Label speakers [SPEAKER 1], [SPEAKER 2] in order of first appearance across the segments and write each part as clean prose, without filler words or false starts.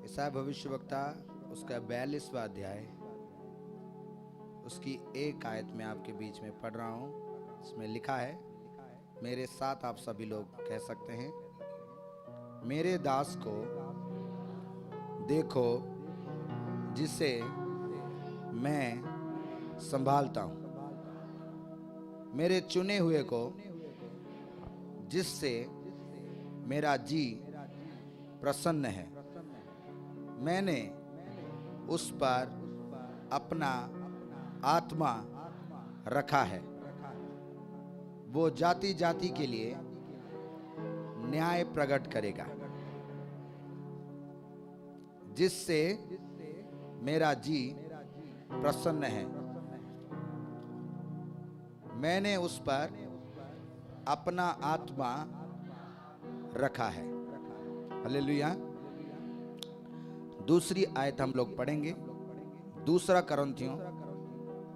[SPEAKER 1] ईसाया भविष्यवक्ता उसका 42वां अध्याय उसकी एक आयत में आपके बीच में पढ़ रहा हूँ। इसमें लिखा है, मेरे साथ आप सभी लोग कह सकते हैं, मेरे दास को देखो जिसे मैं संभालता हूँ, मेरे चुने हुए को जिससे मेरा जी प्रसन्न है। मैंने उस पर अपना आत्मा रखा है। वो जाति जाति के लिए न्याय प्रकट करेगा, जिससे मेरा जी प्रसन्न है। मैंने उस पर अपना आत्मा रखा है। हालेलुया। दूसरी आयत हम लोग पढ़ेंगे, दूसरा करंथियों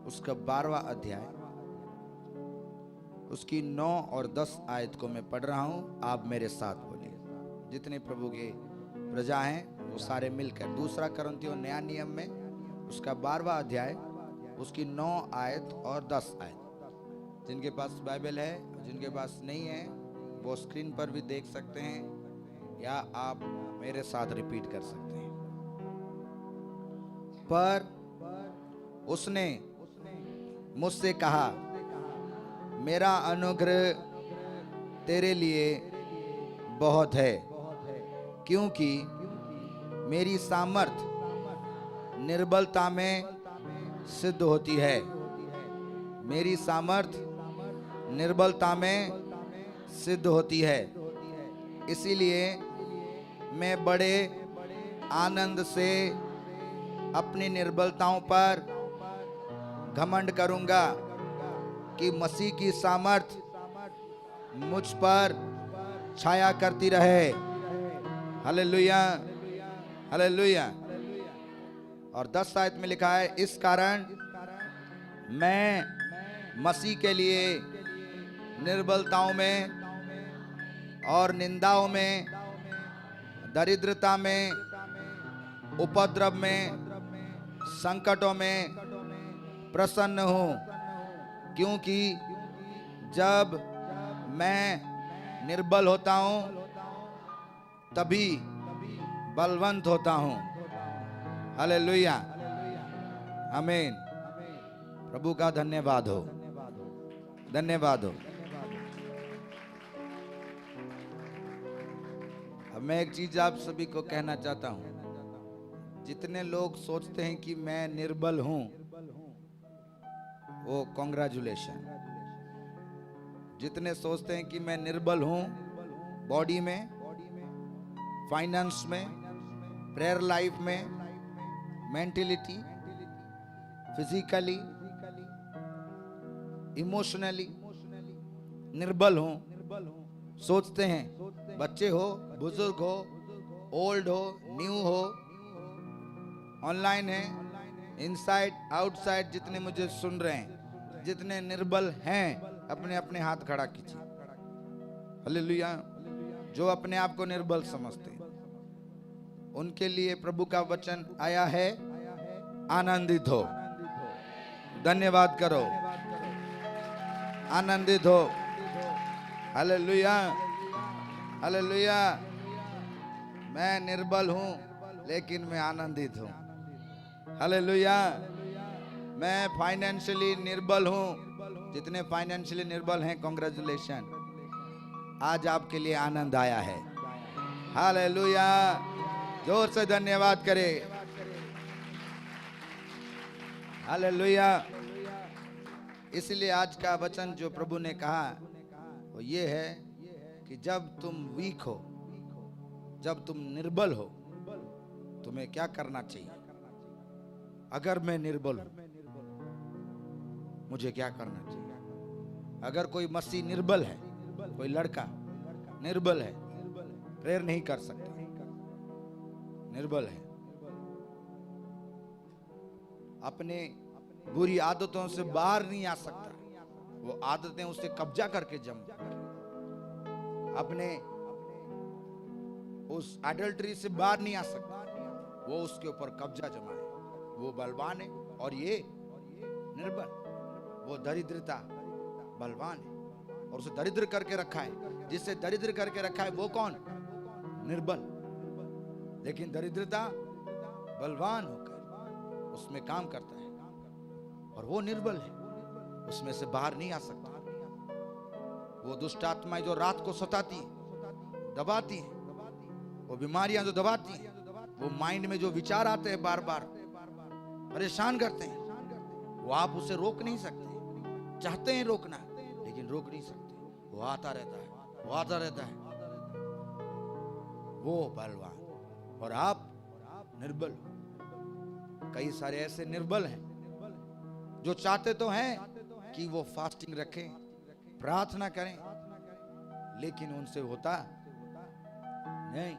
[SPEAKER 1] उसका 12वां अध्याय उसकी 9 और 10 आयत को मैं पढ़ रहा हूं। आप मेरे साथ बोलिए। जितने प्रभु के प्रजा हैं वो सारे मिलकर दूसरा करंथियों नया नियम में उसका 12वां अध्याय उसकी 9 आयत और 10 आयत। जिनके पास बाइबल है, जिनके पास नहीं है, वो स्क्रीन पर भी देख सकते हैं या आप मेरे साथ रिपीट कर सकते हैं। पर उसने मुझसे कहा, मेरा अनुग्रह तेरे लिए बहुत है, क्योंकि मेरी सामर्थ निर्बलता में सिद्ध होती है। मेरी सामर्थ निर्बलता में सिद्ध होती है। इसीलिए मैं बड़े आनंद से अपनी निर्बलताओं पर घमंड करूंगा कि मसीह की सामर्थ मुझ पर छाया करती रहे। Hallelujah, hallelujah. और 10 आयत में लिखा है, इस कारण मैं मसीह के लिए निर्बलताओं में और निंदाओं में, दरिद्रता में, उपद्रव में, संकटों में प्रसन्न हूं, क्योंकि जब मैं निर्बल होता हूं तभी बलवंत होता हूं। हालेलुया, आमीन। प्रभु का धन्यवाद हो, धन्यवाद हो। अब मैं एक चीज आप सभी को कहना चाहता हूं। जितने लोग सोचते हैं कि मैं निर्बल हूं, वो कॉन्ग्रेचुलेशन। जितने सोचते हैं कि मैं निर्बल हूं बॉडी में, फाइनेंस में, प्रेयर लाइफ में, मेंटलिटी, फिजिकली, इमोशनली निर्बल हूं, सोचते हैं। बच्चे हो, बुजुर्ग हो, ओल्ड हो, न्यू हो, ऑनलाइन है, इनसाइड आउटसाइड, जितने मुझे सुन रहे हैं, जितने निर्बल हैं, अपने अपने हाथ खड़ा कीजिए। हालेलुया। जो अपने आप को निर्बल समझते हैं उनके लिए प्रभु का वचन आया है, आनंदित हो। धन्यवाद करो, आनंदित हो। Hallelujah, hallelujah. मैं निर्बल हूं लेकिन मैं आनंदित हूं। हालेलुया। मैं फाइनेंशियली निर्बल हूं। जितने फाइनेंशियली निर्बल हैं, कांग्रेचुलेशन, आज आपके लिए आनंद आया है। हालेलुया। जोर से धन्यवाद करें। हालेलुया। इसलिए आज का वचन जो प्रभु ने कहा वो ये है कि जब तुम वीक हो, जब तुम निर्बल हो, तुम्हें क्या करना चाहिए। अगर मैं निर्बल हूं, मुझे क्या करना चाहिए। अगर कोई मसीह निर्बल है, कोई लड़का निर्बल है, प्रेयर नहीं कर सकता, निर्बल है, अपने बुरी आदतों से बाहर नहीं आ सकता, वो आदतें उससे कब्जा करके जम, अपने उस एडल्ट्री से बाहर नहीं आ सकता, वो उसके ऊपर कब्जा जमाए। वो बलवान है और ये निर्बल। वो दरिद्रता बलवान है और उसे दरिद्र करके रखा है। जिससे दरिद्र करके रखा है वो कौन? निर्बल। लेकिन दरिद्रता बलवान होकर उसमें काम करता है और वो निर्बल है, उसमें से बाहर नहीं आ सकता। वो दुष्ट आत्माएं जो रात को सताती दबाती है, वो बीमारियां जो दबाती हैं, वो माइंड में जो विचार आते हैं बार बार परेशान करते हैं, वो आप उसे रोक नहीं सकते। चाहते हैं रोकना लेकिन रोक नहीं सकते। वो आता रहता है, वो आता रहता है। वो बलवान और आप निर्बल हो। कई सारे ऐसे निर्बल हैं जो चाहते तो हैं कि वो फास्टिंग रखें, प्रार्थना करें, लेकिन उनसे होता नहीं।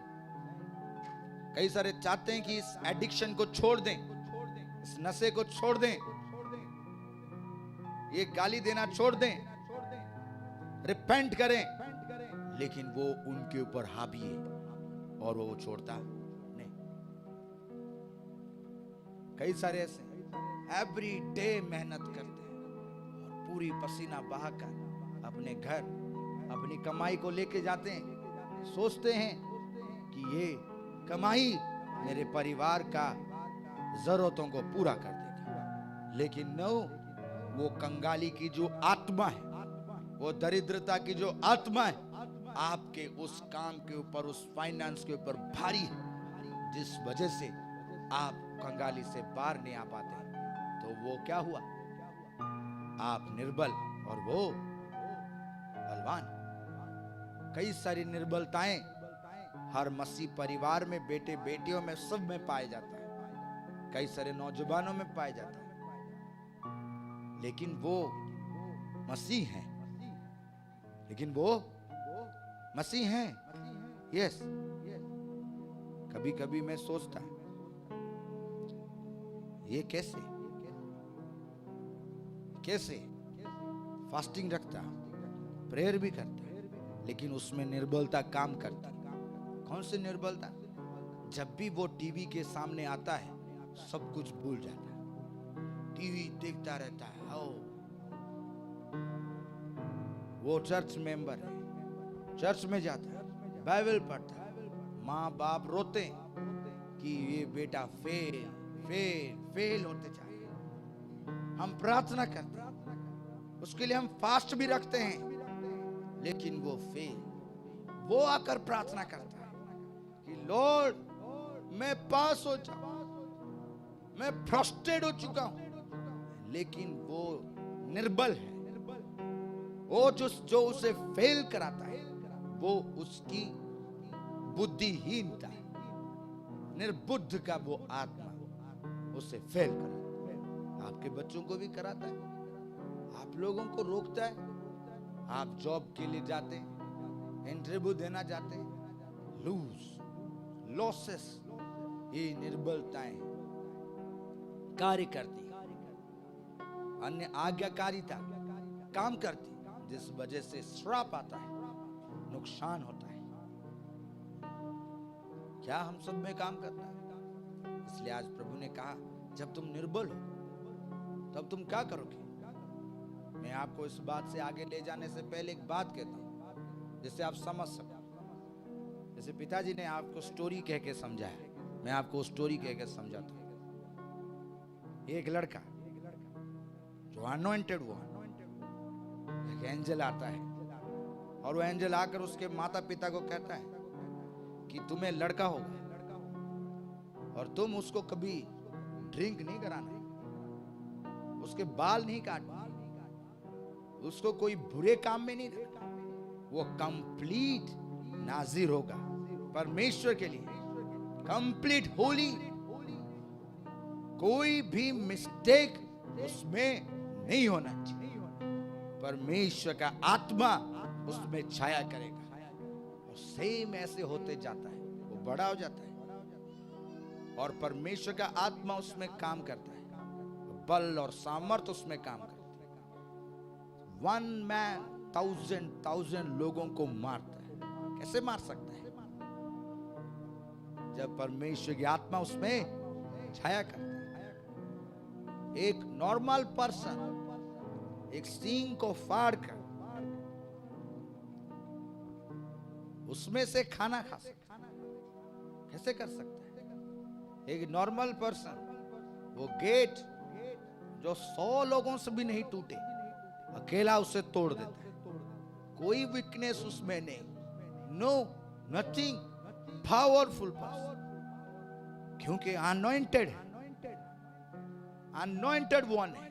[SPEAKER 1] कई सारे चाहते हैं कि इस एडिक्शन को छोड़ दें, इस नशे को छोड़ दें, ये गाली देना छोड़ दें, रिपेंट करें, लेकिन वो उनके ऊपर हावी है और वो छोड़ता नहीं। कई सारे ऐसे एवरी डे मेहनत करते हैं और पूरी पसीना बहाकर अपने घर अपनी कमाई को लेके जाते हैं। सोचते हैं कि ये कमाई मेरे परिवार का जरूरतों को पूरा कर देगा, लेकिन नो, वो कंगाली की जो आत्मा है, वो दरिद्रता की जो आत्मा है, आपके उस काम के ऊपर, उस फाइनेंस के ऊपर भारी है, जिस वजह से आप कंगाली से बाहर नहीं आ पाते। तो वो क्या हुआ? आप निर्बल और वो बलवान। कई सारी निर्बलताएं हर मसीह परिवार में, बेटे बेटियों में, सब में पाया जाता है। कई सारे नौजवानों में पाया जाता है, लेकिन वो मसीह हैं, लेकिन वो मसीह हैं। यस। कभी कभी मैं सोचता ये कैसे फास्टिंग रखता, प्रेयर भी करता, लेकिन उसमें निर्बलता काम करती। कौन सी निर्बलता? जब भी वो टीवी के सामने आता है सब कुछ भूल जाता है, टीवी देखता रहता है। वो चर्च मेंबर है, चर्च में जाता है, बाइबल पढ़ता है, माँ बाप रोते हैं कि ये बेटा फेल फेल फेल होते जाए। हम प्रार्थना करते हैं, उसके लिए हम फास्ट भी रखते हैं, लेकिन वो फेल। वो आकर प्रार्थना करता है कि लॉर्ड मैं पास हो जाऊं, मैं फ्रस्ट्रेट हो चुका हूं, लेकिन वो निर्बल है। वो जो उसे फेल कराता है वो उसकी बुद्धिहीनता है, निर्बुद्ध का वो आत्मा उसे फेल कराता है। आपके बच्चों को भी कराता है, आप लोगों को रोकता है। आप जॉब के लिए जाते हैं, इंटरव्यू देना जाते हैं, लॉसेस, ये निर्बलताएं कार्य करती, अन्य आज्ञाकारिता काम करती, जिस वजह से श्राप आता है, नुकसान होता है। क्या हम सब में काम करता है? इसलिए आज प्रभु ने कहा जब तुम निर्बल हो तब तुम क्या करोगे? मैं आपको इस बात से आगे ले जाने से पहले एक बात कहता हूं जिससे आप समझ सको। जैसे पिताजी ने आपको स्टोरी कह के समझाया, मैं आपको स्टोरी कह के समझाता हूं। एक लड़का जो अनॉइंटेड हुआ, एक एंजल आता है और वो एंजल आकर उसके माता पिता को कहता है कि तुम्हें लड़का होगा और तुम उसको कभी ड्रिंक नहीं कराना, उसके बाल नहीं काटने, उसको कोई बुरे काम में नहीं रखना, वो कंप्लीट नाजिर होगा परमेश्वर के लिए, कंप्लीट होली, कोई भी मिस्टेक उसमें नहीं होना चाहिए। परमेश्वर का आत्मा उसमें छाया करेगा और सेम ऐसे होते जाता है, वो बड़ा हो जाता है और परमेश्वर का आत्मा उसमें काम करता है, बल और सामर्थ उसमें काम करता है। 1 मैन 1000 लोगों को मारता है। कैसे मार सकता है? जब परमेश्वर की आत्मा उसमें छाया करता है। एक नॉर्मल पर्सन एक सींग को फाड़ कर उसमें से खाना खा सकता है, कैसे कर सकता है? एक नॉर्मल पर्सन वो गेट जो 100 लोगों से भी नहीं टूटे, अकेला उसे तोड़ देता है। कोई वीकनेस उसमें नहीं, नो नथिंग, पावरफुल पर्सन, क्योंकि अनॉइंटेड है, अनॉइंटेड वन है।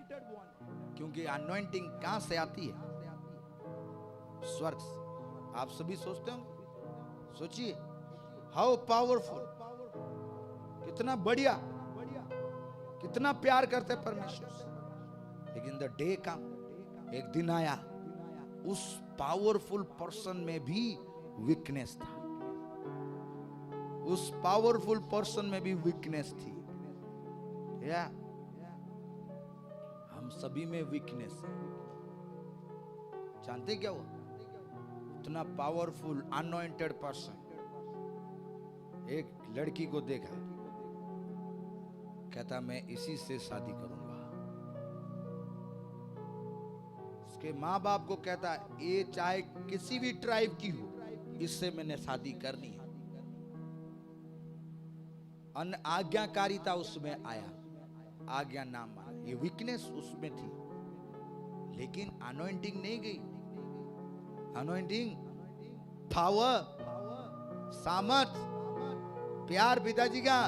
[SPEAKER 1] क्योंकि अनॉइंटिंग कहां से आती है? स्वर्ग से। आप सभी सोचते होंगे, सोचिए हाउ पावरफुल, कितना बढ़िया, कितना प्यार करते परमेश्वर से। लेकिन द डे कम, एक दिन आया, उस पावरफुल पर्सन में भी वीकनेस था, उस पावरफुल पर्सन में भी वीकनेस थी। या हम सभी में वीकनेस है। जानते क्या हुआ? इतना पावरफुल अनॉइंटेड पर्सन एक लड़की को देखा, कहता मैं इसी से शादी करूंगा। उसके माँ बाप को कहता ये चाहे किसी भी ट्राइब की हो, इससे मैंने शादी करनी है। अनआज्ञाकारिता उसमें आया, आज्ञा ना माना, ये वीकनेस उसमें थी। लेकिन अनॉइंटिंग नहीं गई। अनॉइंटिंग, पावर, सामर्थ, प्यार पिताजी का।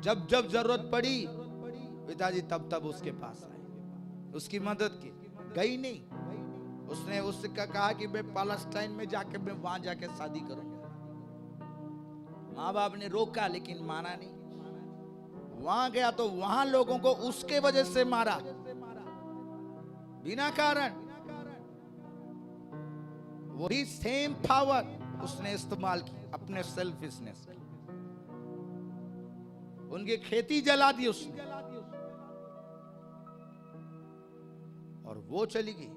[SPEAKER 1] जब जब जरूरत पड़ी पिताजी तब तब उसके पास आए, उसकी मदद की। गई नहीं, उसने उससे कहा कि मैं पैलेस्टाइन में जाके मैं वहां जाके शादी करूंगा। माँ बाप ने रोका लेकिन माना नहीं। वहां गया तो वहां लोगों को उसके वजह से मारा, बिना कारण। वही सेम पावर उसने इस्तेमाल की अपने सेल्फिशनेस की। उनकी खेती जला दी उसने और वो चली गई।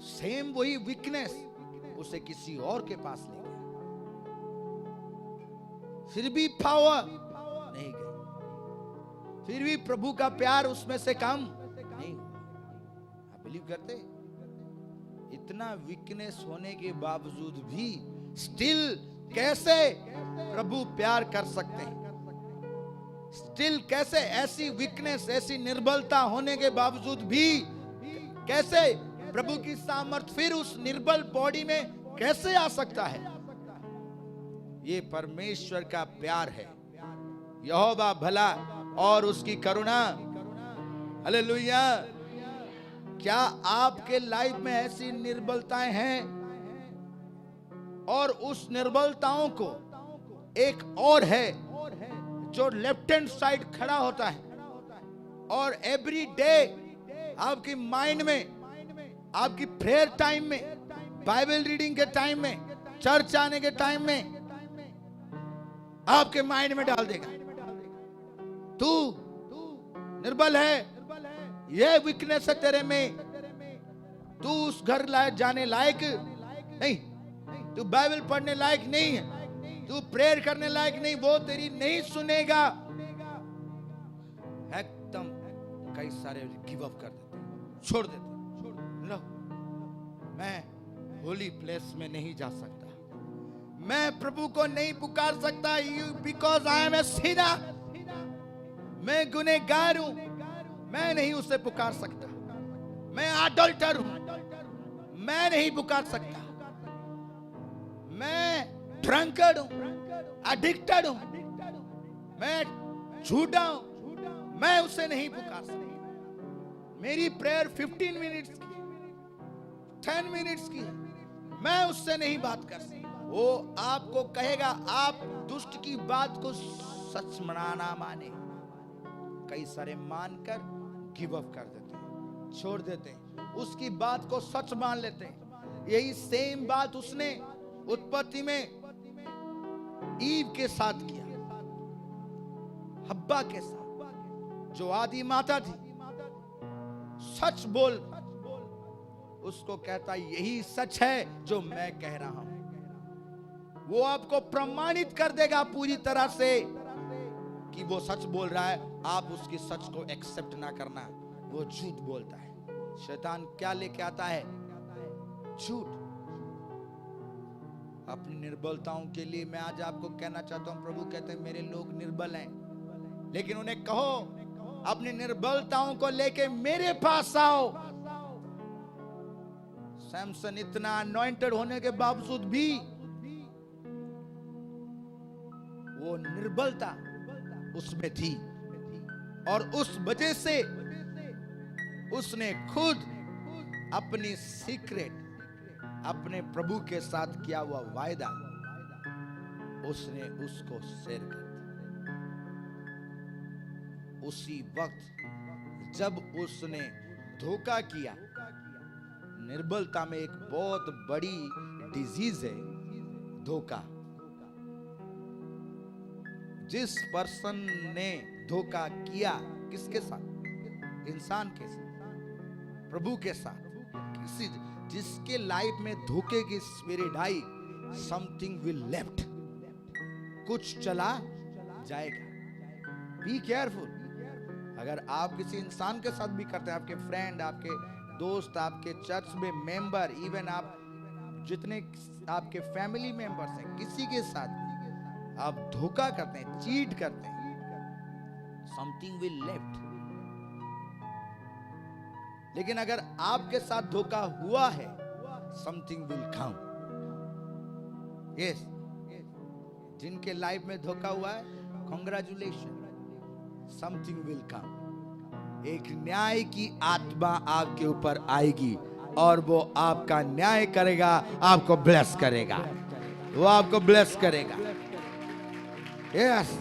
[SPEAKER 1] सेम वही वीकनेस उसे किसी और के पास ले गया, फिर भी पावर नहीं गई, फिर भी प्रभु का प्यार उसमें से कम नहीं हुआ। आप बिलीव करते? इतना वीकनेस होने के बावजूद भी स्टिल कैसे प्रभु प्यार कर सकते हैं? स्टिल कैसे ऐसी वीकनेस, ऐसी निर्बलता होने के बावजूद भी कैसे प्रभु की सामर्थ फिर उस निर्बल बॉडी में कैसे आ सकता है? ये परमेश्वर का प्यार है। यहोवा भला और उसकी करुणा। हालेलुया। क्या आपके लाइफ में ऐसी निर्बलताएं हैं? और उस निर्बलताओं को एक और है जो लेफ्ट हैंड साइड खड़ा होता है और एवरी डे आपकी माइंड में, आपकी प्रेयर टाइम में, बाइबल रीडिंग के टाइम में, चर्च आने के टाइम में आपके माइंड में डाल देगा, तू निर्बल है, ये वीकनेस है तेरे में, तू उस घर जाने लायक नहीं, तू बाइबल पढ़ने लायक नहीं है, तू प्रेयर करने लायक नहीं, वो तेरी नहीं सुनेगा। एकदम कई सारे गिव अप कर देते, छोड़ देते। लो, मैं होली प्लेस में नहीं जा सकता, मैं प्रभु को नहीं पुकार सकता, you because I am a sinner, मैं गुनहगार हूं, मैं नहीं उसे पुकार सकता। मैं अडल्टर हूं, मैं नहीं पुकार सकता। मैं ड्रंकर्ड हूं, एडिक्टेड हूं, मैं झूठा हूं, मैं उसे नहीं पुकार सकता। मेरी प्रेयर 15 मिनट्स की, 10 मिनट्स की, मैं उससे नहीं बात कर सकता। वो आपको कहेगा, आप दुष्ट की बात को सच मनाना माने। कई सारे मानकर गिव अप कर देते हैं, छोड़ देते हैं, उसकी बात को सच मान लेते हैं। यही सेम बात उसने उत्पत्ति में ईव के साथ किया, हब्बा के साथ, जो आदि माता थी। सच बोल, उसको कहता यही सच है जो मैं कह रहा हूं। वो आपको प्रमाणित कर देगा पूरी तरह से कि वो सच बोल रहा है। आप उसकी सच को एक्सेप्ट ना करना, वो झूठ बोलता है। शैतान क्या लेके आता है? झूठ। अपनी निर्बलताओं के लिए मैं आज आपको कहना चाहता हूं, प्रभु कहते हैं मेरे लोग निर्बल हैं, लेकिन उन्हें कहो अपनी निर्बलताओं को लेके मेरे पास आओ। सैमसन इतना अनॉइंटेड होने के बावजूद भी वो निर्बलता उसमें थी, और उस वजह से उसने खुद अपनी सीक्रेट, अपने प्रभु के साथ किया हुआ वायदा उसने उसको शेयर कर दिया। उसी वक्त जब उसने धोखा किया, निर्बलता में एक बहुत बड़ी डिजीज है धोखा। जिस पर्सन ने धोखा किया, किसके साथ? इंसान के साथ, प्रभु के साथ। किसी जिसके लाइफ में धोखे की spirit I, something will left, कुछ चला जाएगा। Be careful. अगर आप किसी इंसान के साथ भी करते हैं, आपके फ्रेंड, आपके दोस्त, आपके चर्च में मेंबर, इवन आप जितने आपके फैमिली मेंबर्स हैं, किसी के साथ आप धोखा करते हैं, चीट करते हैं, समथिंग विल लेफ्ट। लेकिन अगर आपके साथ धोखा हुआ है, समथिंग विल कम। यस, जिनके लाइफ में धोखा हुआ है, कांग्रेचुलेशन, समथिंग विल कम। एक न्याय की आत्मा आपके ऊपर आएगी और वो आपका न्याय करेगा, आपको ब्लेस करेगा, वो आपको ब्लेस करेगा। Yes,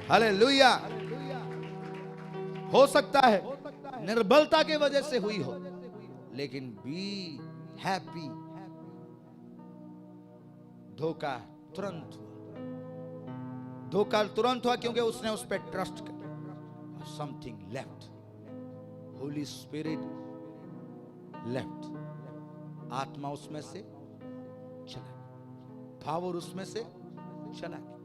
[SPEAKER 1] hallelujah. हो सकता है निर्बलता के वजह से हुई हो, लेकिन बी हैप्पी, धोखा तुरंत हुआ। धोखा तुरंत हुआ क्योंकि उसने उस पर ट्रस्ट किया। Something left, Holi spirit left, आत्मा उसमें से चला गया, पावर उसमें से चला गया,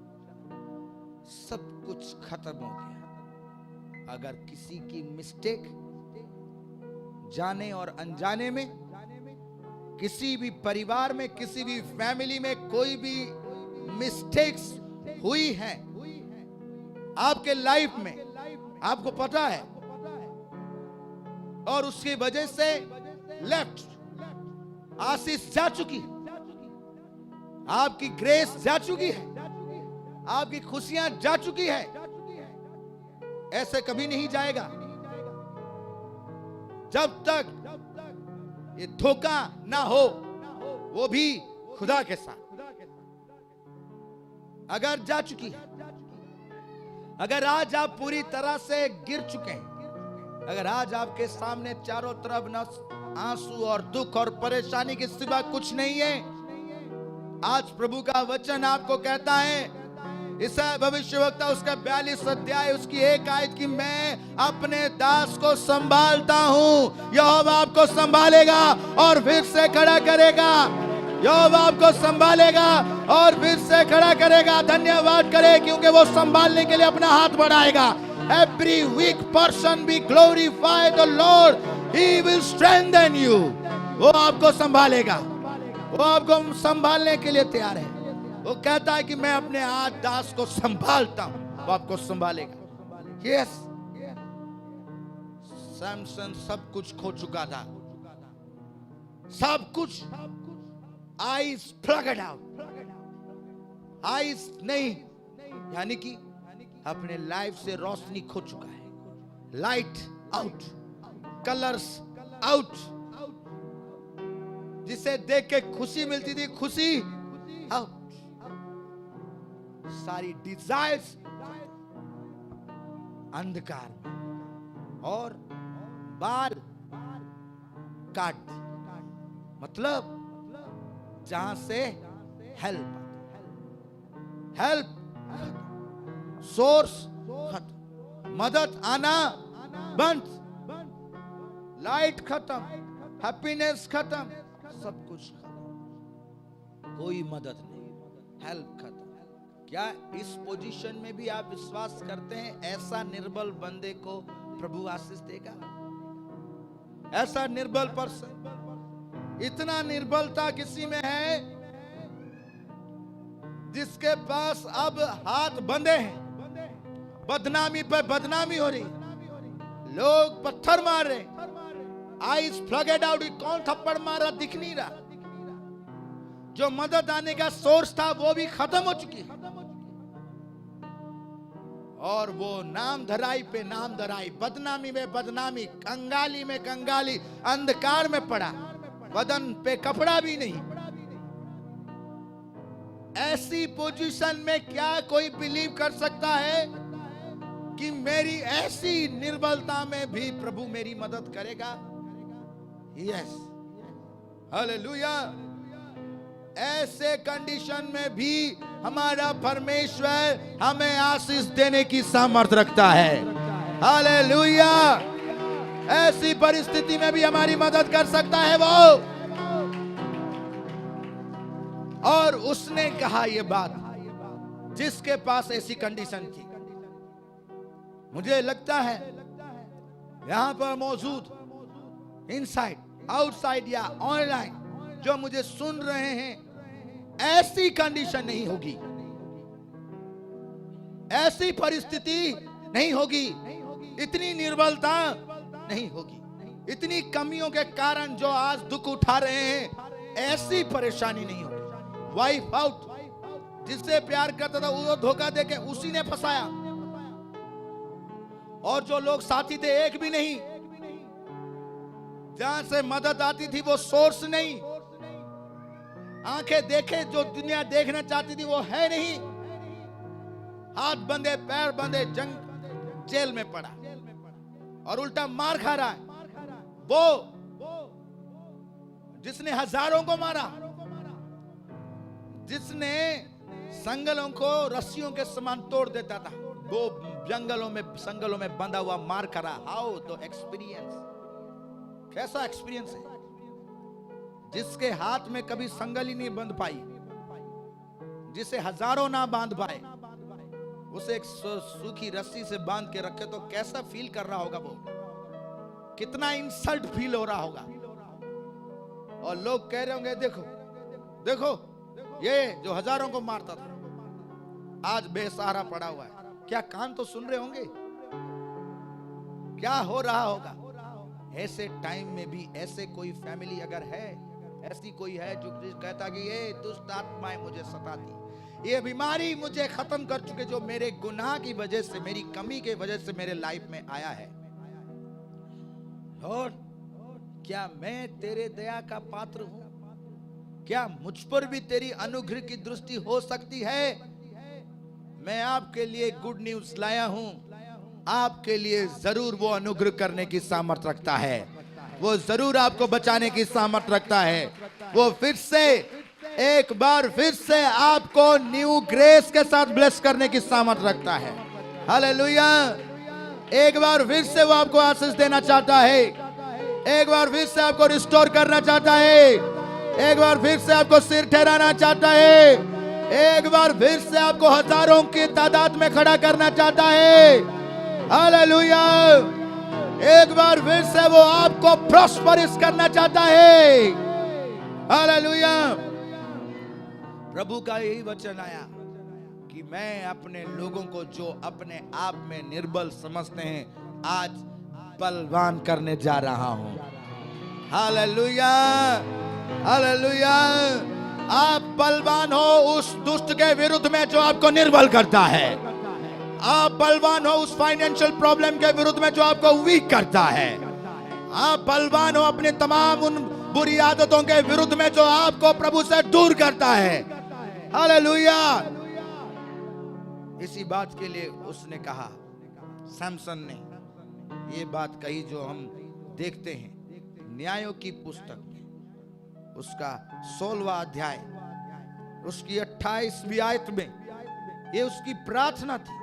[SPEAKER 1] सब कुछ खत्म हो गया। अगर किसी की मिस्टेक जाने और अनजाने में, किसी भी परिवार में, किसी भी फैमिली में कोई भी मिस्टेक्स हुई है आपके लाइफ में, आपको पता है, और उसकी वजह से लेफ्ट, आशीष जा चुकी, आपकी ग्रेस जा चुकी है, आपकी खुशियां जा चुकी है, ऐसे कभी नहीं जाएगा जब तक ये धोखा ना हो, वो भी खुदा के साथ। अगर जा चुकी है, अगर आज आप पूरी तरह से गिर चुके हैं, अगर आज आपके सामने चारों तरफ न आंसू और दुख और परेशानी के सिवा कुछ नहीं है, आज प्रभु का वचन आपको कहता है, ईसाया भविष्यवक्ता उसका 42 अध्याय उसकी 1 आयत की, मैं अपने दास को संभालता हूं। यहोवा आपको संभालेगा और फिर से खड़ा करेगा। यहोवा आपको संभालेगा और फिर से खड़ा करेगा। धन्यवाद करें क्योंकि वो संभालने के लिए अपना हाथ बढ़ाएगा। Every weak person be glorify the Lord. He will strengthen you. वो आपको संभालेगा, वो आपको संभालने के लिए तैयार है। वो कहता है कि मैं अपने हाथ दास को संभालता हूं, वो आपको संभालेगा। यस, सैमसन सब कुछ खो चुका था, सब कुछ। आईज प्लगड आउट, आईज नहीं, यानी कि अपने लाइफ से रोशनी खो चुका है। लाइट आउट, कलर्स आउट, जिसे देख के खुशी मिलती थी, खुशी आउट। सारी डिजायर्स अंधकार में, और बाल काट दी, मतलब जहां से हेल्प, सोर्स खत्म, मदद आना बंद, लाइट खत्म, हैप्पीनेस खत्म, सब कुछ खत्म, कोई मदद नहीं। हेल्प खत्म। क्या इस पोजीशन में भी आप विश्वास करते हैं ऐसा निर्बल बंदे को प्रभु आशीष देगा? ऐसा निर्बल पर्सन, इतना निर्बलता किसी में है जिसके पास अब हाथ बंधे हैं, बदनामी पर बदनामी हो रही, लोग पत्थर मार रहे, आईज फ्लडेड आउट, कौन थप्पड़ मारा दिख नहीं रहा, जो मदद आने का सोर्स था वो भी खत्म हो चुकी है, और वो नाम धराई पे नाम धराई, बदनामी में बदनामी, कंगाली में कंगाली, अंधकार में पड़ा, बदन पे कपड़ा भी नहीं। ऐसी पोजीशन में क्या कोई बिलीव कर सकता है कि मेरी ऐसी निर्बलता में भी प्रभु मेरी मदद करेगा? Yes, hallelujah. ऐसे कंडीशन में भी हमारा परमेश्वर हमें आशीष देने की सामर्थ्य रखता है। हालेलुया। ऐसी परिस्थिति में भी हमारी मदद कर सकता है वो। और उसने कहा ये बात जिसके पास ऐसी कंडीशन थी। मुझे लगता है यहां पर मौजूद इनसाइड, आउटसाइड या ऑनलाइन जो मुझे सुन रहे हैं, ऐसी कंडीशन नहीं होगी, ऐसी परिस्थिति नहीं होगी, इतनी निर्बलता नहीं होगी, इतनी कमियों के कारण जो आज दुख उठा रहे हैं, ऐसी परेशानी नहीं होगी। वाइफ आउट, जिससे प्यार करता था वो धोखा देके उसी ने फंसाया, और जो लोग साथी थे एक भी नहीं, जहां से मदद आती थी वो सोर्स नहीं, आंखें देखे जो दुनिया देखना चाहती थी वो है नहीं, हाथ बंधे पैर बंधे, जंग जेल में पड़ा और उल्टा मार खा रहा है वो जिसने हजारों को मारा, जिसने संगलों को रस्सियों के समान तोड़ देता था, वो संगलों में बंधा हुआ मार खा। हाउ तो एक्सपीरियंस, कैसा एक्सपीरियंस है? जिसके हाथ में कभी संगल ही नहीं बंध पाई, जिसे हजारों ना बांध पाए, उसे एक सूखी रस्सी से बांध के रखे तो कैसा फील कर रहा होगा वो? कितना इंसल्ट फील हो रहा होगा। और लोग कह रहे होंगे देखो देखो ये जो हजारों को मारता था आज बेसहारा पड़ा हुआ है। क्या कान तो सुन रहे होंगे क्या हो रहा होगा? ऐसे टाइम में भी ऐसे कोई फैमिली अगर है, ऐसी कोई है जो कहता कि ये दुष्ट आत्माएं मुझे सताती, ये बीमारी मुझे खत्म कर चुके, जो मेरे गुनाह की वजह से, मेरी कमी के वजह से मेरे लाइफ में आया है। लॉर्ड, क्या मैं तेरे दया का पात्र हूं? क्या मुझ पर भी तेरी अनुग्रह की दृष्टि हो सकती है? मैं आपके लिए गुड न्यूज लाया हूं, आपके लिए जरूर वो अनुग्रह करने की सामर्थ्य रखता है, वो जरूर आपको बचाने की सामर्थ्य रखता है, वो फिर से एक बार फिर से आपको न्यू ग्रेस के साथ ब्लेस करने की सामर्थ्य रखता है। हालेलुया। एक बार फिर से वो आपको आशीष देना चाहता है, एक बार फिर से आपको रिस्टोर करना चाहता है, एक बार फिर से आपको सिर ठहराना चाहता है, एक बार फिर से आपको हजारों की तादाद में खड़ा करना चाहता है। हालेलुया। एक बार फिर से वो आपको प्रॉस्परस करना चाहता है। हालेलुया। प्रभु का यही वचन आया कि मैं अपने लोगों को जो अपने आप में निर्बल समझते हैं आज बलवान करने जा रहा हूं। Hallelujah, hallelujah. आप बलवान हो उस दुष्ट के विरुद्ध में जो आपको निर्बल करता है। आप बलवान हो उस फाइनेंशियल प्रॉब्लम के विरुद्ध में जो आपको वीक करता है। आप बलवान हो अपने तमाम उन बुरी आदतों के विरुद्ध में जो आपको प्रभु से दूर करता है। हालेलुया। इसी बात के लिए उसने कहा, सैमसन ने ये बात कही जो हम देखते हैं न्यायों की पुस्तक में, उसका 16वां अध्याय, उसकी 28वीं आयत में। ये उसकी प्रार्थना थी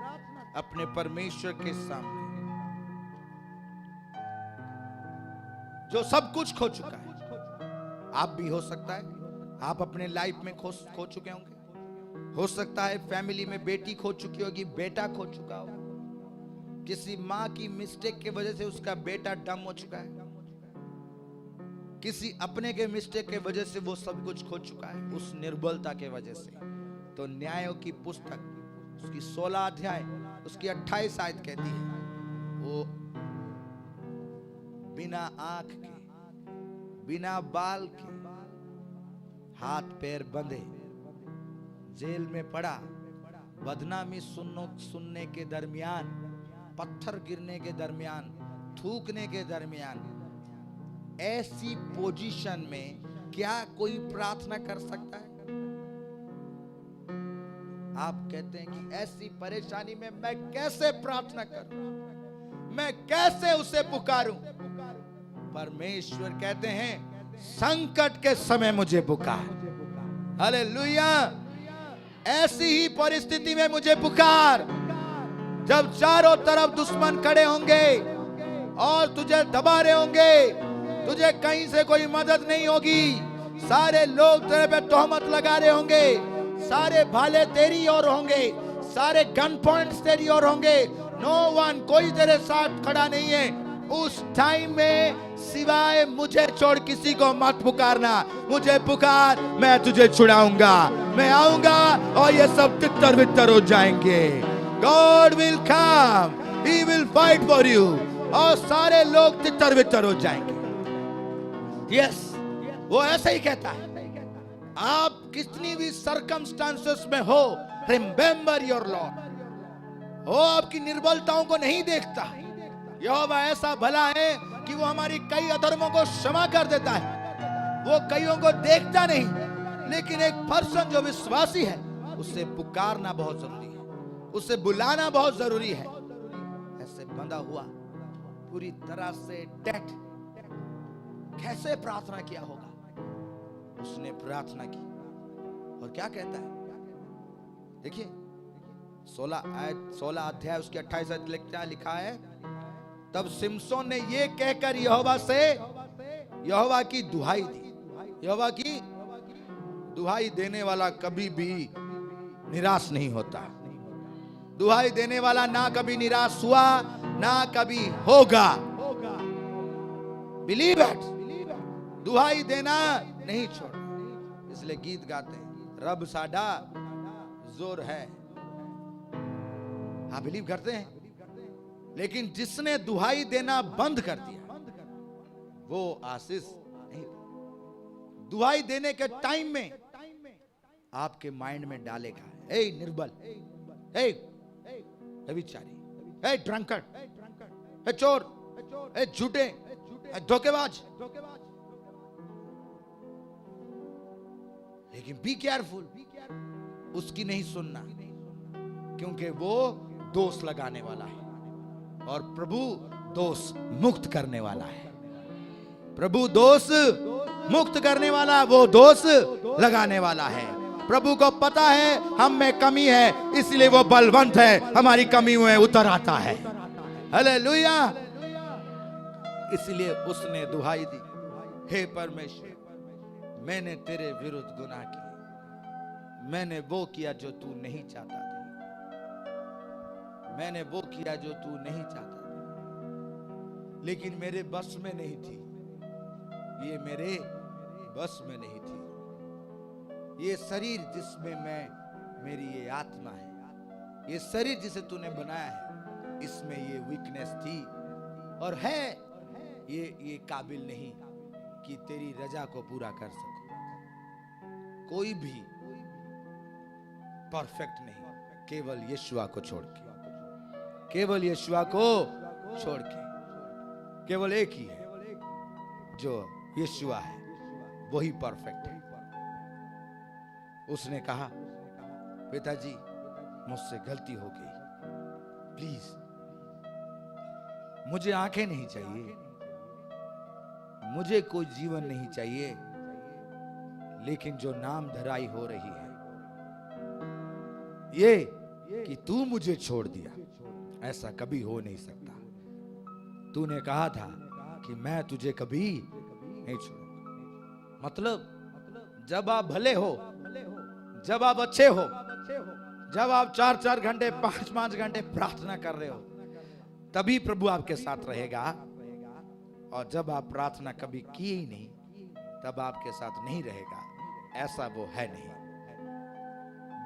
[SPEAKER 1] अपने परमेश्वर के सामने, जो सब कुछ खो चुका है। आप भी हो सकता है आप अपने लाइफ में खो चुके होंगे, हो सकता है फैमिली में बेटी खो चुकी होगी, बेटा खो चुका हो, किसी माँ की मिस्टेक के वजह से उसका बेटा डम हो चुका है, किसी अपने के मिस्टेक के वजह से वो सब कुछ खो चुका है, उस निर्बलता के वजह से। तो न्यायों की पुस्तक उसकी 16 अध्याय उसकी 28 आयत कहती है, वो बिना आंख के, बिना बाल के, हाथ पैर बंधे, जेल में पड़ा, बदनामी सुनने के दरमियान, पत्थर गिरने के दरमियान, थूकने के दरमियान, ऐसी पोजीशन में क्या कोई प्रार्थना कर सकता है? आप कहते हैं कि ऐसी परेशानी में मैं कैसे प्रार्थना करूं, मैं कैसे उसे पुकारूं? परमेश्वर कहते हैं संकट के समय मुझे पुकार। हालेलुया। ऐसी ही परिस्थिति में मुझे पुकार, जब चारों तरफ दुश्मन खड़े होंगे और तुझे दबा रहे होंगे, तुझे कहीं से कोई मदद नहीं होगी, सारे लोग तेरे पे तोहमत लगा रहे होंगे, सारे भाले तेरी ओर होंगे, सारे गन पॉइंट्स तेरी ओर होंगे, नो वन, कोई तेरे साथ खड़ा नहीं है। उस टाइम में सिवाय मुझे छोड़ किसी को मत पुकारना। मुझे पुकार, मैं तुझे छुड़ाऊंगा, मैं आऊंगा और ये सब तितर बितर हो जाएंगे। God will come, He will fight for you, और सारे लोग तितर बितर हो जाएंगे। यस, वो ऐसा ही कहता है। आप कितनी भी सर्कमस्टांसेस में हो, रिमेंबर योर लॉर्ड। वो आपकी निर्बलताओं को नहीं देखता। यहोवा ऐसा भला है कि वो हमारी कई अधर्मों को क्षमा कर देता है। वो कईयों को देखता नहीं, लेकिन एक पर्सन जो विश्वासी है, उससे पुकारना बहुत जरूरी है, उसे बुलाना बहुत जरूरी है। ऐसे बंधा हुआ, पूरी तरह से डेड, कैसे प्रार्थना किया होगा? उसने प्रार्थना की और क्या कहता है? देखिए 16 अध्याय उसकी 28 आयत लिखा है, तब सिमसोन ने ये कहकर यहोवा की दुहाई दी। यहोवा की दुहाई देने वाला कभी भी निराश नहीं होता। दुहाई देने वाला ना कभी निराश हुआ, ना कभी होगा। Believe it. दुहाई देना नहीं छोड़ना। इसलिए गीत गाते हैं, रब साडा जोर है। हाँ, बिलीव करते हैं, लेकिन जिसने दुहाई देना बंद कर दिया, वो आशीष नहीं। दुहाई देने के टाइम में आपके माइंड में डालेगा, ए निर्बल, ए व्यभिचारी, ए ड्रंकर्ड, ए चोर, ए झूठे, ए धोखेबाज। लेकिन बी केयरफुल, उसकी नहीं सुनना, क्योंकि वो दोष लगाने वाला है और प्रभु दोष मुक्त करने वाला है। प्रभु दोष मुक्त करने वाला, वो दोष लगाने वाला है। प्रभु को पता है हम में कमी है, इसलिए वो बलवंत है, हमारी कमी में उतर आता है। हालेलुया। इसलिए उसने दुहाई दी, हे परमेश्वर, मैंने तेरे विरुद्ध गुनाह किया। मैंने वो किया जो तू नहीं चाहता था। मैंने वो किया जो तू नहीं चाहता था, लेकिन मेरे बस में नहीं थी। ये मेरे बस में नहीं थी। ये शरीर जिसमें मेरी ये आत्मा है, ये शरीर जिसे तूने बनाया है, इसमें ये वीकनेस थी और है। ये काबिल नहीं कि तेरी रजा को पूरा कर सकूं। कोई भी परफेक्ट नहीं, केवल यीशुआ को छोड़ के, केवल यीशुआ को छोड़ के। केवल एक ही है जो यीशुआ है, वही परफेक्ट है। उसने कहा, पिताजी मुझसे गलती हो गई, प्लीज मुझे आंखें नहीं चाहिए, मुझे कोई जीवन नहीं चाहिए, लेकिन जो नाम धराई हो रही है ये कि तू मुझे छोड़ दिया, ऐसा कभी हो नहीं सकता। तूने कहा था कि मैं तुझे कभी नहीं छोड़ूंगा। मतलब जब आप भले हो, जब आप अच्छे हो, जब आप 4-4 घंटे 5-5 घंटे प्रार्थना कर रहे हो तभी प्रभु आपके साथ रहेगा, और जब आप प्रार्थना कभी की ही नहीं तब आपके साथ नहीं रहेगा। ऐसा वो है नहीं।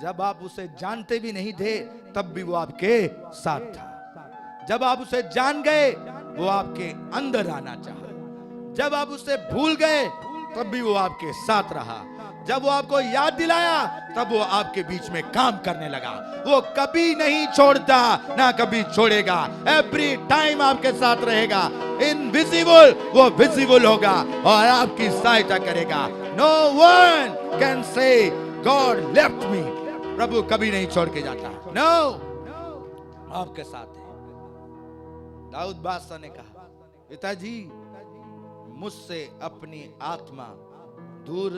[SPEAKER 1] जब आप उसे जानते भी नहीं थे तब भी वो आपके साथ था। जब आप उसे जान गए वो आपके अंदर आना चाहा। जब आप उसे भूल गए तब भी वो आपके साथ रहा। जब वो आपको याद दिलाया तब वो आपके बीच में काम करने लगा। वो कभी नहीं छोड़ता, ना कभी छोड़ेगा। एवरी टाइम आपके साथ रहेगा। इनविजिबल वो विजिबल होगा और आपकी सहायता करेगा। No one can say God left me. प्रभु कभी नहीं छोड़ के जाता। नो, आपके साथ है। दाऊद बादशाह ने कहा, पिताजी मुझसे अपनी आत्मा दूर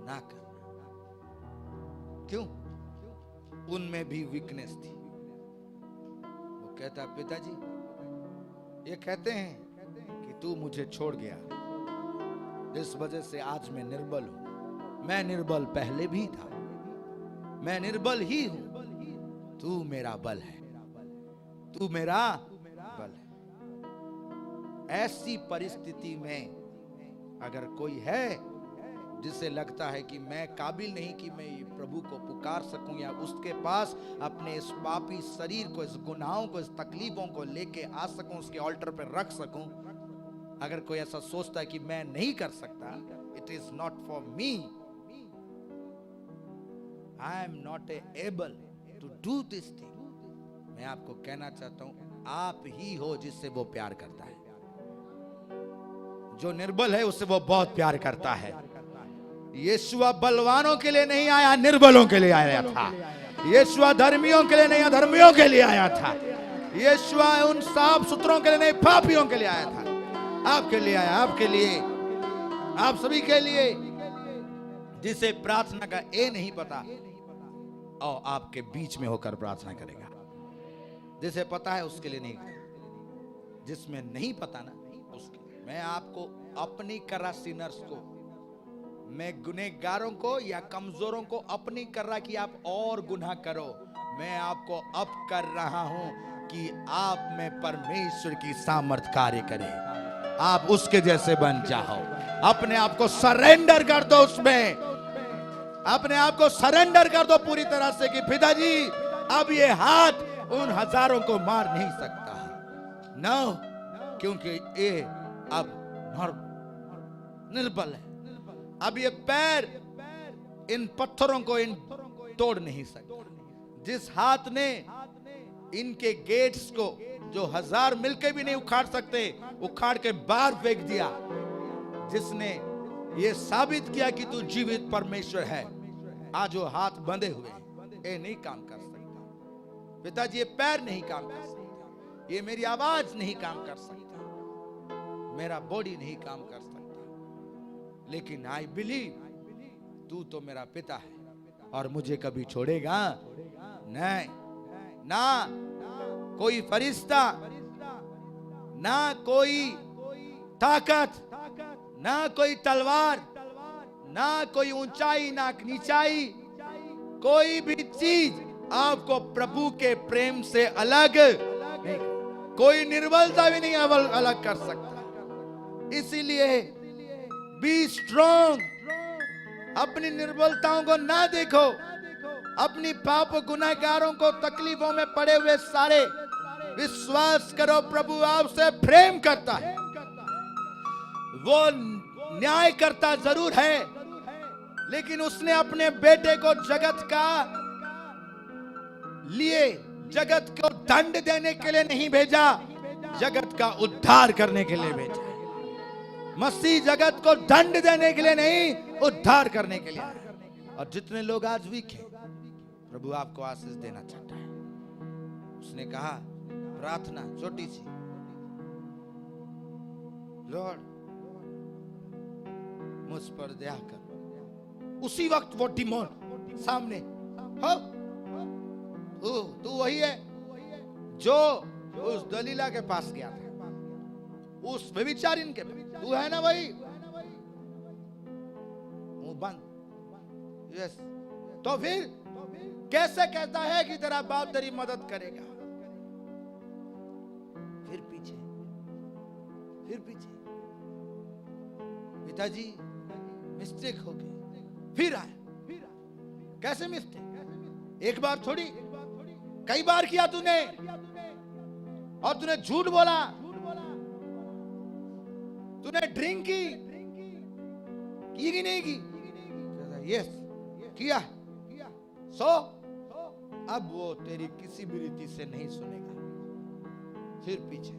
[SPEAKER 1] ना करना। क्यों? उनमें भी वीकनेस थी। वो कहता, पिताजी ये कहते हैं कि तू मुझे छोड़ गया, इस वजह से आज मैं निर्बल हूं। मैं निर्बल पहले भी था, मैं निर्बल ही हूं। तू मेरा बल है, तू मेरा बल है। ऐसी परिस्थिति में अगर कोई है जिसे लगता है कि मैं काबिल नहीं कि मैं प्रभु को पुकार सकूं या उसके पास अपने इस पापी शरीर को, इस गुनाहों को, इस तकलीफों को लेके आ सकूं, उसके ऑल्टर पे रख सकूं, अगर कोई ऐसा सोचता है कि मैं नहीं कर सकता, it is not for me, I am not able to do this thing, मैं आपको कहना चाहता हूं आप ही हो जिससे वो प्यार करता है। जो निर्बल है उससे वो बहुत प्यार करता है। यीशुआ बलवानों के लिए नहीं आया, निर्बलों के लिए आया था। यीशुआ धर्मियों के लिए नहीं, अधर्मियों के लिए आया था। यीशुआ उन साफ सुथरों के लिए नहीं, पापियों के लिए आया था। आपके लिए आया, आपके लिए, आप सभी के लिए, जिसे प्रार्थना का ए नहीं पता और आपके बीच में होकर प्रार्थना करेगा। जिसे पता है उसके लिए नहीं, जिसमें नहीं पता ना उसके लिए। मैं आपको अपनी करा सिनर्स को, मैं गुनहगारों को या कमजोरों को अपनी कर रहा कि आप और गुनाह करो, मैं आपको अब कर रहा हूं कि आप में परमेश्वर की सामर्थ कार्य करे, आप उसके जैसे बन जाओ। अपने आप को सरेंडर कर दो, उसमें अपने आप को सरेंडर कर दो पूरी तरह से कि पिताजी अब ये हाथ उन हजारों को मार नहीं सकता। नो, क्योंकि ये अब निर्बल है। अब ये पैर इन पत्थरों को इन तोड़ नहीं सकता। जिस हाथ ने इनके गेट्स को, जो 1000 मिलके भी नहीं उखाड़ सकते, उखाड़ के बाहर फेंक दिया, जिसने ये साबित किया कि तू जीवित परमेश्वर है, आज वो हाथ बंधे हुए, ये नहीं काम कर सकता। पिताजी ये पैर नहीं काम कर सकता, ये मेरी आवाज नहीं काम कर सकता, मेरा बॉडी नहीं काम कर सकता, लेकिन आई बिलीव तू तो मेरा पिता है और मुझे कभी छोड़ेगा नहीं। ना कोई फरिश्ता, ना कोई ताकत, ना कोई तलवार, ना कोई ऊंचाई, ना नीचाई, कोई भी चीज आपको प्रभु के प्रेम से अलग नहीं, कोई निर्बलता भी नहीं अलग कर सकता। इसीलिए बी स्ट्रॉन्ग, अपनी निर्बलताओं को ना देखो, अपनी पाप गुनाहगारों को, तकलीफों में पड़े हुए सारे, विश्वास करो प्रभु आपसे प्रेम करता है। वो न्याय करता जरूर है, लेकिन उसने अपने बेटे को जगत का लिए, जगत को दंड देने के लिए नहीं भेजा, जगत का उद्धार करने के लिए भेजा। मसीह जगत को दंड देने के लिए नहीं, उद्धार करने के लिए आया। और जितने लोग आज वीक हैं, प्रभु आपको आशीष देना चाहता है। उसने कहा प्रार्थना छोटी सी, लॉर्ड मुझ पर दया कर। उसी वक्त वो डिमोन सामने, हो तू वही है जो उस दलीला के पास गया था, उस व्यभिचारिणी के पास, तू है ना वही? मुंह बंद। यस। तो फिर कैसे कहता है कि तेरा बाप तेरी मदद करेगा, फिर पीछे, फिर पीछे, पिताजी मिस्टेक हो गई, फिर आए। कैसे मिस्टेक? एक बार थोड़ी, कई बार किया तूने, और तूने झूठ बोला, तूने ड्रिंक की कि नहीं की? यस किया। सो अब वो तेरी किसी भी रीति से नहीं सुनेगा, फिर पीछे।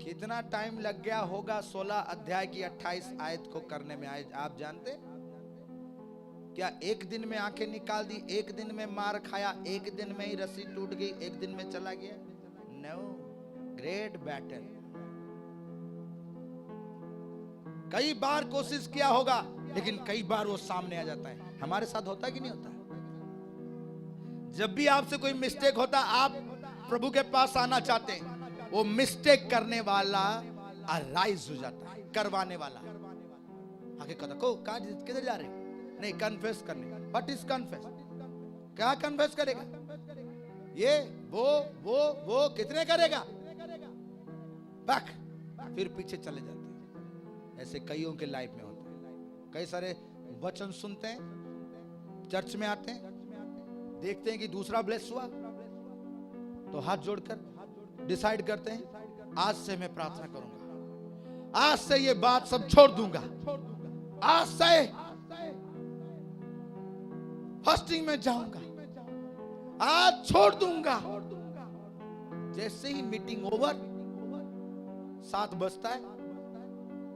[SPEAKER 1] कितना टाइम लग गया होगा 16 अध्याय की 28 आयत को करने में? आप जानते क्या? एक दिन में आंखें निकाल दी, एक दिन में मार खाया, एक दिन में ही रस्सी टूट गई, एक दिन में चला गया? No, great battle. कई बार कोशिश किया होगा, लेकिन कई बार वो सामने आ जाता है। हमारे साथ होता है कि नहीं होता? जब भी आपसे कोई मिस्टेक होता, आप प्रभु के पास आना चाहते हैं, वो मिस्टेक करने वाला अराइज हो जाता है, करवाने वाला आगे कहता, को कहां किधर जा रहे? नहीं, कन्फेस करने। What is confess? क्या कन्फेस करेगा? ये वो कितने करेगा? बैक, फिर पीछे चले जाते हैं। ऐसे कईयों के लाइफ में होता है। कई सारे वचन सुनते हैं, चर्च में आते हैं, देखते हैं कि दूसरा ब्लेस हुआ, तो हाथ जोड़कर डिसाइड करते हैं, आज से मैं प्रार्थना करूंगा, आज से ये बात सब छोड़ दूंगा, आज से फास्टिंग में जाऊंगा, आज छोड़ दूंगा। जैसे ही मीटिंग ओवर, 7 बजता है,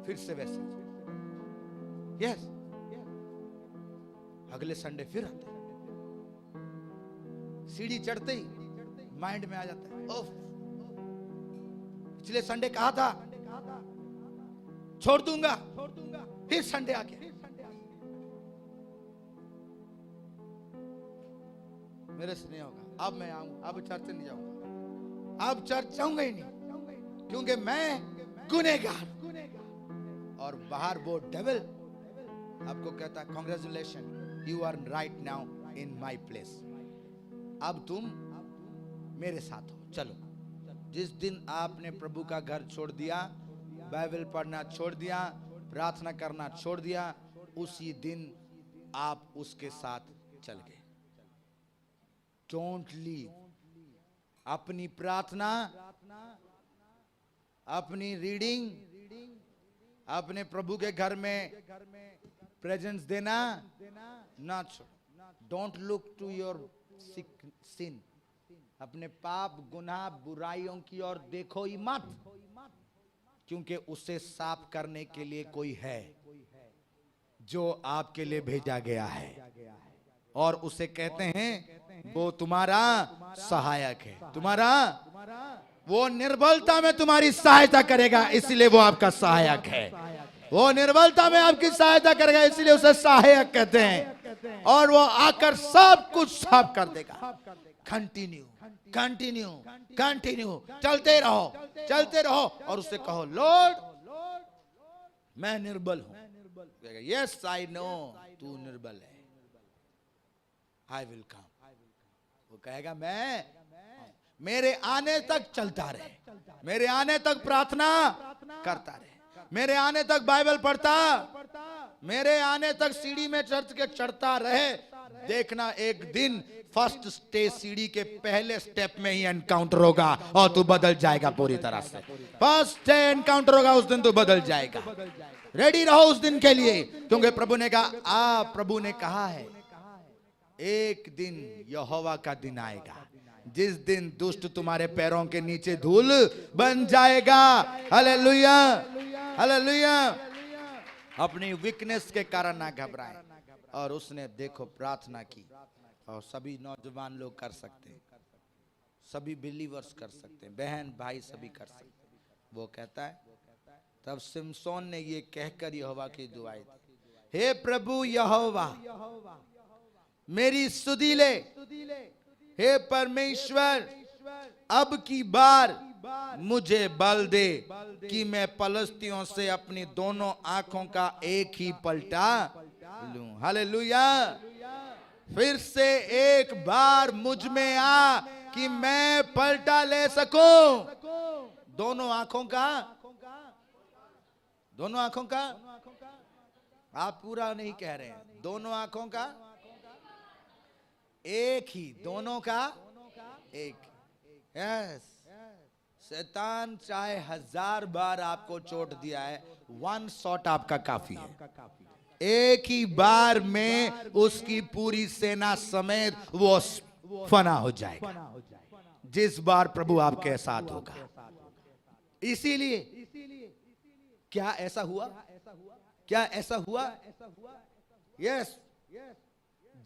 [SPEAKER 1] फिर से वैसे। यस, अगले संडे फिर आते हैं, सीढ़ी चढ़ते ही माइंड में आ जाता है, ओफ, पिछले संडे कहा था छोड़ दूंगा, फिर संडे आ गया। मेरे से नहीं होगा, अब मैं आऊंगा, अब चर्च नहीं जाऊंगा, अब चर्च जाऊंगा ही नहीं, क्योंकि मैं गुनहगार। और बाहर वो डेविल आपको कहता है, congratulation, you are right now in my place, अब तुम मेरे साथ हो, चलो। जिस दिन आपने प्रभु का घर छोड़ दिया, बाइबल पढ़ना छोड़ दिया, प्रार्थना करना छोड़ दिया, उसी दिन आप उसके साथ चल गए। Don't leave. अपनी प्रार्थना, अपनी रीडिंग, अपने प्रभु के घर में प्रेजेंस देना ना छोड़ो। Don't look to your sin, अपने पाप, गुनाह, बुराइयों की ओर देखो ही मत, क्योंकि उसे साफ करने के लिए कोई है जो आपके लिए भेजा गया है, और उसे कहते हैं वो तुम्हारा सहायक है। तुम्हारा, वो निर्बलता में तुम्हारी सहायता करेगा, इसलिए वो आपका सहायक है। वो निर्बलता में आपकी सहायता करेगा, इसलिए उसे सहायक कहते हैं, और वो आकर सब कुछ साफ कर देगा। कंटिन्यू कंटिन्यू कंटिन्यू, चलते रहो, चलते रहो, और उससे कहो, लॉर्ड मैं निर्बल हूं। यस आई नो तू निर्बल है, आई विल कम। वो कहेगा, मैं मेरे आने तक चलता रहे, मेरे आने तक प्रार्थना करता रहे, मेरे आने तक बाइबल पढ़ता, मेरे आने तक सीढ़ी में चर्च के चढ़ता रहे। देखना एक दिन फर्स्ट स्टेज, सीढ़ी के पहले स्टेप में ही एनकाउंटर होगा, और तू बदल जाएगा पूरी तरह से। फर्स्ट एनकाउंटर होगा, उस दिन तू बदल जाएगा। रेडी रहो उस दिन के लिए, क्योंकि प्रभु ने कहा, प्रभु ने कहा है, एक दिन यहोवा का दिन आएगा जिस दिन दुष्ट तुम्हारे पैरों के नीचे धूल बन जाएगा। Hallelujah, hallelujah. अपनी वीकनेस के कारण ना घबराएं। और उसने देखो प्रार्थना की, और सभी नौजवान लोग कर सकते हैं, सभी बिलीवर्स कर सकते हैं, बहन भाई सभी कर सकते हैं। वो कहता है, तब सिमसोन ने ये कहकर यहोवा की दुआई दी, हे प्रभु यहोवा मेरी स्तुति ले, हे परमेश्वर अब की बार मुझे बल दे कि मैं पलस्तियों से अपनी दोनों आंखों का एक ही पलटा लूं। हालेलुया। फिर से एक बार मुझ में आ कि मैं पलटा ले सकूं। दोनों आंखों का, दोनों आंखों का, आप पूरा नहीं कह रहे हैं, दोनों आंखों का एक ही, दोनों का एक। यस, शैतान चाहे 1000 बार आपको चोट दिया है, 1 शॉट आपका काफी है। एक ही बार में उसकी पूरी सेना समेत वो फना हो जाएगा जिस बार प्रभु आपके साथ होगा। इसीलिए क्या ऐसा हुआ? क्या ऐसा हुआ? यस,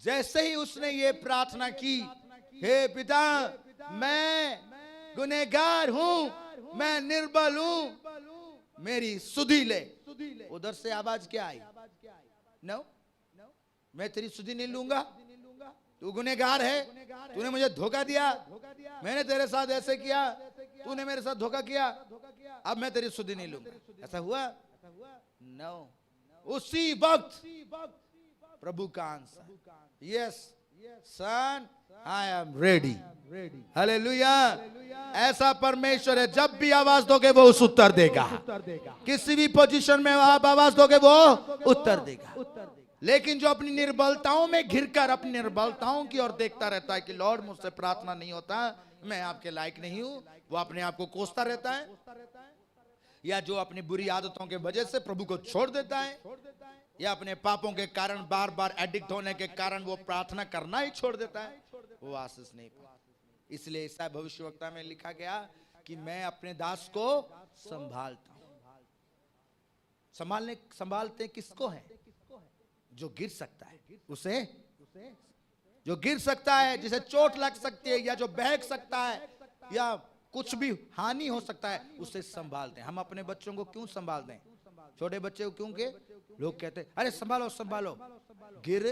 [SPEAKER 1] जैसे ही उसने ये प्रार्थना की, हे पिता मैं गुनहगार हूं, मैं निर्बल हूं, मेरी सुधि ले। उधर से आवाज क्या आई? नो, मैं तेरी सुधि नहीं लूंगा, तू गुनहगार है, तूने मुझे धोखा दिया, मैंने तेरे साथ ऐसे किया, तूने मेरे साथ धोखा किया, अब मैं तेरी सुधि नहीं लूंगा। ऐसा हुआ? नो। उसी वक्त प्रभु का answer, yes son I am ready. Hallelujah. ऐसा परमेश्वर है, जब भी आवाज दोगे वो उस उत्तर देगा। किसी भी पोजीशन में आप आवाज दोगे वो उत्तर देगा। लेकिन जो अपनी निर्बलताओं में घिरकर अपनी निर्बलताओं की ओर देखता रहता है कि लॉर्ड मुझसे प्रार्थना नहीं होता, मैं आपके लायक नहीं हूं, वो अपने आप को कोसता रहता है, या जो अपनी बुरी आदतों के वजह से प्रभु को छोड़ देता है, या अपने पापों के कारण बार बार एडिक्ट होने के कारण वो प्रार्थना करना ही छोड़ देता है, वो आशीष नहीं पाता। इसलिए ईसाया भविष्यवक्ता में लिखा गया कि मैं अपने दास को संभालता हूं। संभालते किसको है? जो गिर सकता है उसे, जो गिर सकता है, जिसे चोट लग सकती है, या जो बहक सकता है, या कुछ भी हानि हो सकता है, उसे संभालते हैं। हम अपने बच्चों को क्यों संभालते हैं? छोटे बच्चे को क्योंकि लोग कहते हैं अरे संभालो संभालो, गिर,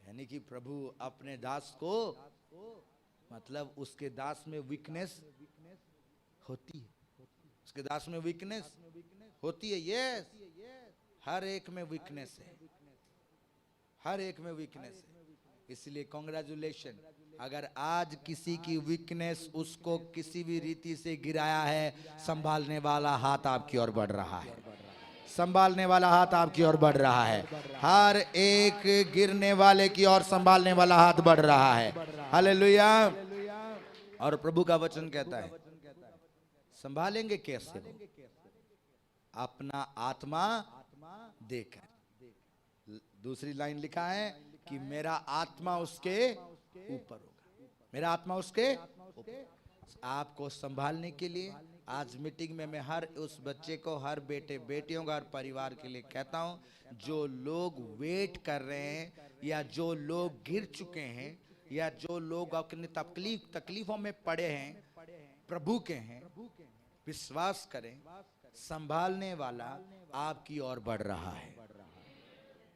[SPEAKER 1] यानी कि प्रभु अपने दास को, मतलब उसके दास में वीकनेस होती है, उसके दास में वीकनेस होती है। यस, हर एक में वीकनेस है, हर एक में वीकनेस है। इसलिए कॉन्ग्रेचुलेशन, अगर आज किसी की वीकनेस उसको किसी भी रीति से गिराया है, संभालने वाला हाथ आपकी ओर बढ़ रहा है, संभालने वाला हाथ आपकी ओर बढ़ रहा है। हर एक गिरने वाले की ओर संभालने वाला हाथ बढ़ रहा है। हालेलुया। और प्रभु का वचन कहता है, संभालेंगे कैसे? अपना आत्मा देकर। दूसरी लाइन लिखा है कि मेरा आत्मा उसके ऊपर होगा, मेरा आत्मा उसके ऊपर। आपको संभालने के लिए आज मीटिंग में मैं हर उस बच्चे को, हर बेटे बेटियों का, हर परिवार के लिए कहता हूं, जो लोग वेट कर रहे हैं, या जो लोग गिर चुके हैं, या जो लोग अपनी तकलीफों में पड़े हैं, प्रभु के हैं, विश्वास करें, संभालने वाला आपकी ओर बढ़ रहा है,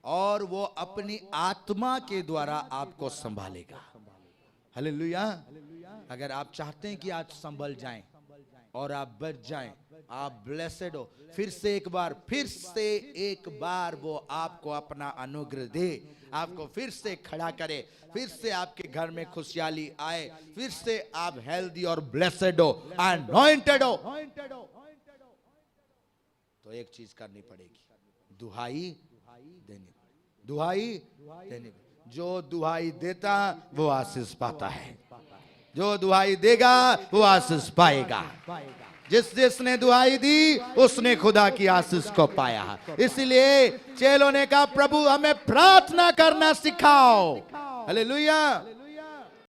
[SPEAKER 1] और वो अपनी आत्मा के द्वारा आपको संभालेगा। हालेलुया। अगर आप चाहते हैं कि आज संभल जाएं और आप बच जाएं, आप ब्लेसेड हो, फिर से एक बार वो आपको अपना अनुग्रह दे, आपको फिर से खड़ा करे, फिर से आपके घर में खुशहाली आए, फिर से आप हेल्दी और ब्लेसेड हो, अनॉइंटेड हो, तो एक चीज करनी पड़ेगी, दुहाई देनी, दुहाई देनी। जो दुहाई देता वो आशीष पाता है, जो दुहाई देगा वो आशीष पाएगा। जिसने दुहाई दी उसने खुदा की आशीष को पाया। इसलिए चेलों ने कहा, प्रभु हमें प्रार्थना करना सिखाओ। हालेलुया।